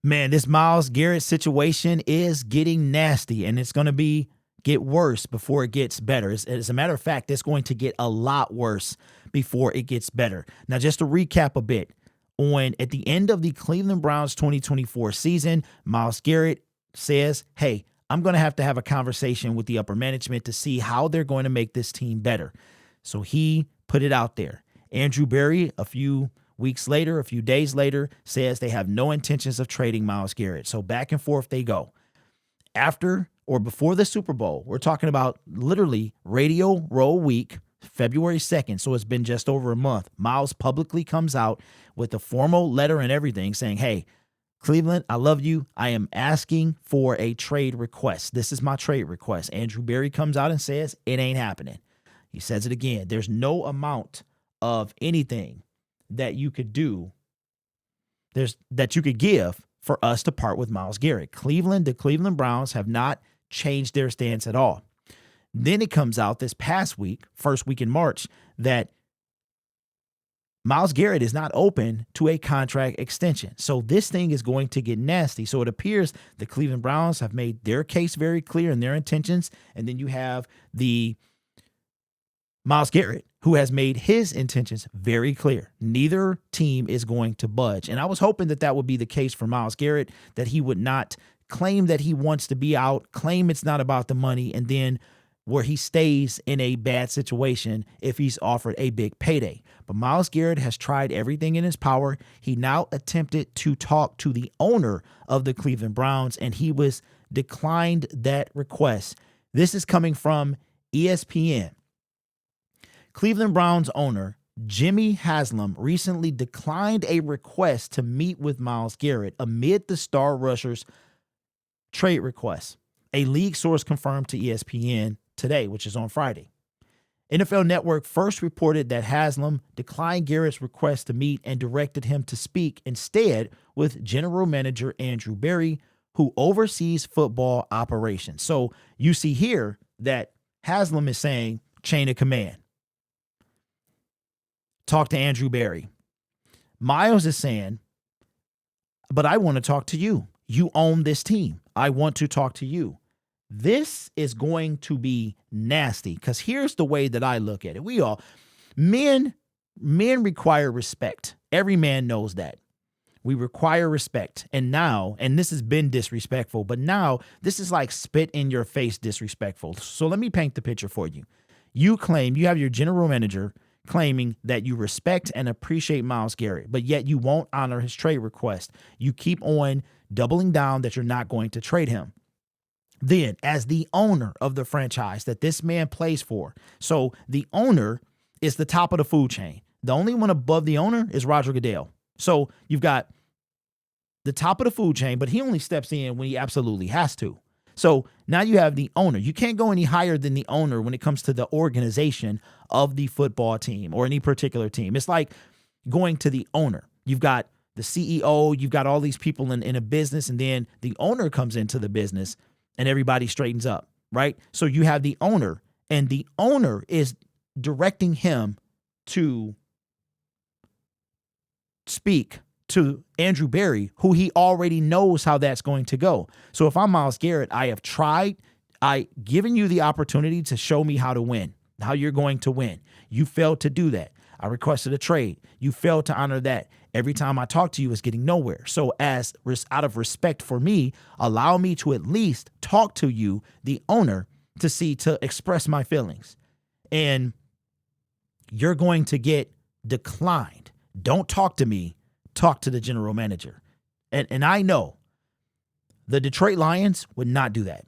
Man, this Myles Garrett situation is getting nasty, and it's going to get worse before it gets better. As a matter of fact, it's going to get a lot worse before it gets better. Now, just to recap a bit, at the end of the Cleveland Browns 2024 season, Myles Garrett says, hey, I'm going to have a conversation with the upper management to see how they're going to make this team better. So he put it out there. Andrew Berry, a few days later, says they have no intentions of trading Myles Garrett. So back and forth they go. After or before the Super Bowl, we're talking about literally Radio Row Week, February 2nd. So it's been just over a month. Myles publicly comes out with a formal letter and everything saying, hey, Cleveland, I love you. I am asking for a trade request. This is my trade request. Andrew Berry comes out and says it ain't happening. He says it again. There's no amount of anything that you could do, that you could give for us to part with Myles Garrett. The Cleveland Browns have not changed their stance at all. Then it comes out this past week, first week in March, that Myles Garrett is not open to a contract extension. So this thing is going to get nasty. So it appears the Cleveland Browns have made their case very clear in their intentions. And then you have the Myles Garrett, who has made his intentions very clear. Neither team is going to budge. And I was hoping that would be the case for Myles Garrett, that he would not claim that he wants to be out, claim it's not about the money, and then where he stays in a bad situation if he's offered a big payday. But Myles Garrett has tried everything in his power. He now attempted to talk to the owner of the Cleveland Browns, and he was declined that request. This is coming from ESPN. Cleveland Browns owner Jimmy Haslam recently declined a request to meet with Myles Garrett amid the star rusher's trade request. A league source confirmed to ESPN today, which is on Friday. NFL Network first reported that Haslam declined Garrett's request to meet and directed him to speak instead with general manager Andrew Berry, who oversees football operations. So you see here that Haslam is saying chain of command. Talk to Andrew Berry. Myles is saying, but I want to talk to you. You own this team. I want to talk to you. This is going to be nasty because here's the way that I look at it. Men require respect. Every man knows that. We require respect. And this has been disrespectful, but now this is like spit in your face disrespectful. So let me paint the picture for you. You have your general manager claiming that you respect and appreciate Myles Garrett, but yet you won't honor his trade request. You keep on doubling down that you're not going to trade him. Then, as the owner of the franchise that this man plays for, so the owner is the top of the food chain. The only one above the owner is Roger Goodell. So you've got the top of the food chain, but he only steps in when he absolutely has to. So now you have the owner. You can't go any higher than the owner when it comes to the organization of the football team or any particular team. It's like going to the owner. You've got the CEO, you've got all these people in a business, and then the owner comes into the business and everybody straightens up, right? So you have the owner, and the owner is directing him to speak to Andrew Berry, who he already knows how that's going to go. So if I'm Myles Garrett, I given you the opportunity to show me how to win, how you're going to win. You failed to do that. I requested a trade. You failed to honor that. Every time I talk to you, it's getting nowhere. So out of respect for me, allow me to at least talk to you, the owner, to express my feelings. And you're going to get declined. Don't talk to me. Talk to the general manager. And I know the Detroit Lions would not do that.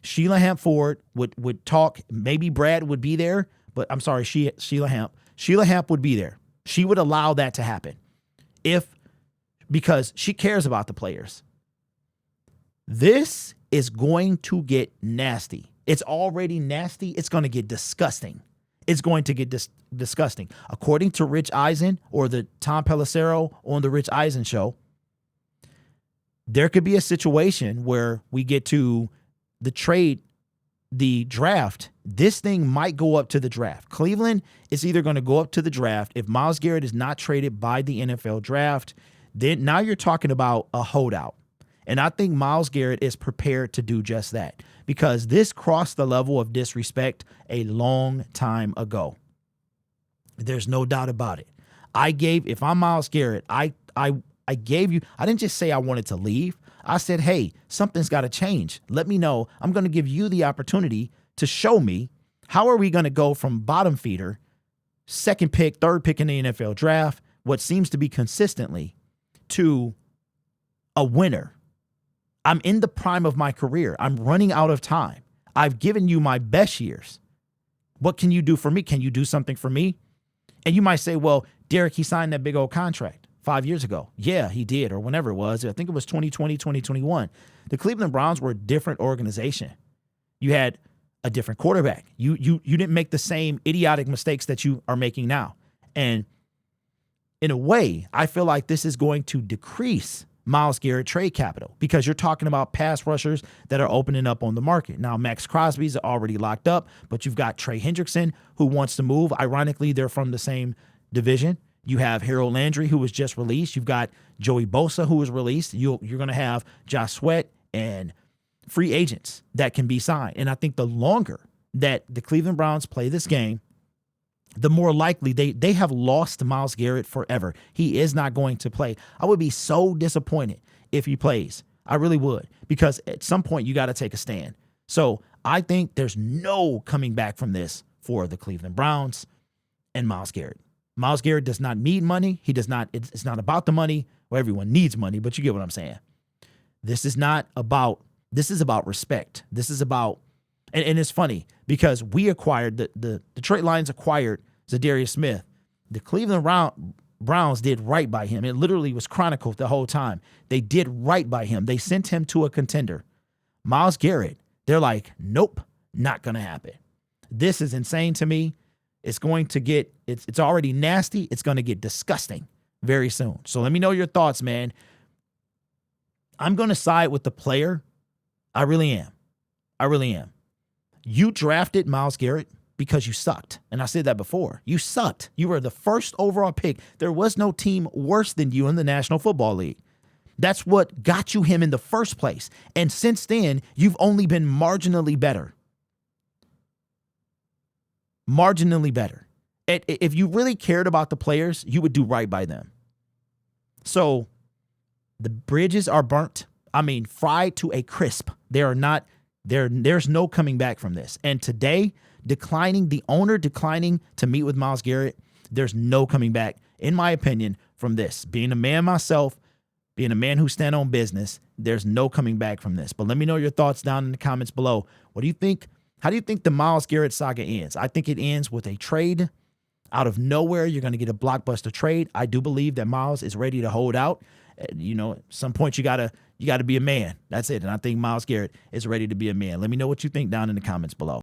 Sheila Hamp-Ford would talk. Maybe Brad would be there, but I'm sorry, Sheila Hamp. Sheila Hamp would be there. She would allow that to happen because she cares about the players. This is going to get nasty. It's already nasty. It's going to get disgusting. It's going to get disgusting. According to Rich Eisen, or the Tom Pelissero on the Rich Eisen show, there could be a situation where we get to the draft. This thing might go up to the draft. Cleveland is either going to go up to the draft. If Myles Garrett is not traded by the NFL draft, then now you're talking about a holdout. And I think Myles Garrett is prepared to do just that because this crossed the level of disrespect a long time ago. There's no doubt about it. If I'm Myles Garrett, I gave you, I didn't just say I wanted to leave. I said, hey, something's got to change. Let me know. I'm going to give you the opportunity to show me how are we going to go from bottom feeder, second pick, third pick in the NFL draft, what seems to be consistently, to a winner. I'm in the prime of my career. I'm running out of time. I've given you my best years. What can you do for me? Can you do something for me? And you might say, well, Derek, he signed that big old contract 5 years ago. Yeah, he did, or whenever it was. I think it was 2020, 2021. The Cleveland Browns were a different organization. You had a different quarterback. You didn't make the same idiotic mistakes that you are making now. And in a way, I feel like this is going to decrease Myles Garrett trade capital because you're talking about pass rushers that are opening up on the market. Now, Max Crosby's already locked up, but you've got Trey Hendrickson who wants to move. Ironically, they're from the same division. You have Harold Landry, who was just released. You've got Joey Bosa, who was released. You're going to have Josh Sweat and free agents that can be signed. And I think the longer that the Cleveland Browns play this game, the more likely they have lost Myles Garrett forever. He is not going to play. I would be so disappointed if he plays. I really would, because at some point you got to take a stand. So I think there's no coming back from this for the Cleveland Browns and Myles Garrett. Myles Garrett does not need money. He does not. It's not about the money. Well, everyone needs money, but you get what I'm saying. This is about respect. This is about, and it's funny because we acquired the Detroit Lions acquired Zadarius Smith. The Cleveland Browns did right by him. It literally was chronicled the whole time. They did right by him. They sent him to a contender. Myles Garrett, they're like, nope, not gonna happen. This is insane to me. It's going to get, it's already nasty. It's going to get disgusting very soon. So let me know your thoughts, man. I'm going to side with the player. I really am. I really am. You drafted Myles Garrett because you sucked. And I said that before. You sucked. You were the first overall pick. There was no team worse than you in the National Football League. That's what got you him in the first place. And since then, you've only been marginally better. Marginally better. If you really cared about the players, you would do right by them. So the bridges are burnt. I mean, fried to a crisp. There's no coming back from this. And today, the owner declining to meet with Myles Garrett, there's no coming back, in my opinion, from this. Being a man myself, being a man who stand on business, there's no coming back from this. But let me know your thoughts down in the comments below. What do you think? How do you think the Myles Garrett saga ends? I think it ends with a trade. Out of nowhere, you're going to get a blockbuster trade. I do believe that Myles is ready to hold out. At some point you gotta be a man. That's it. And I think Myles Garrett is ready to be a man. Let me know what you think down in the comments below.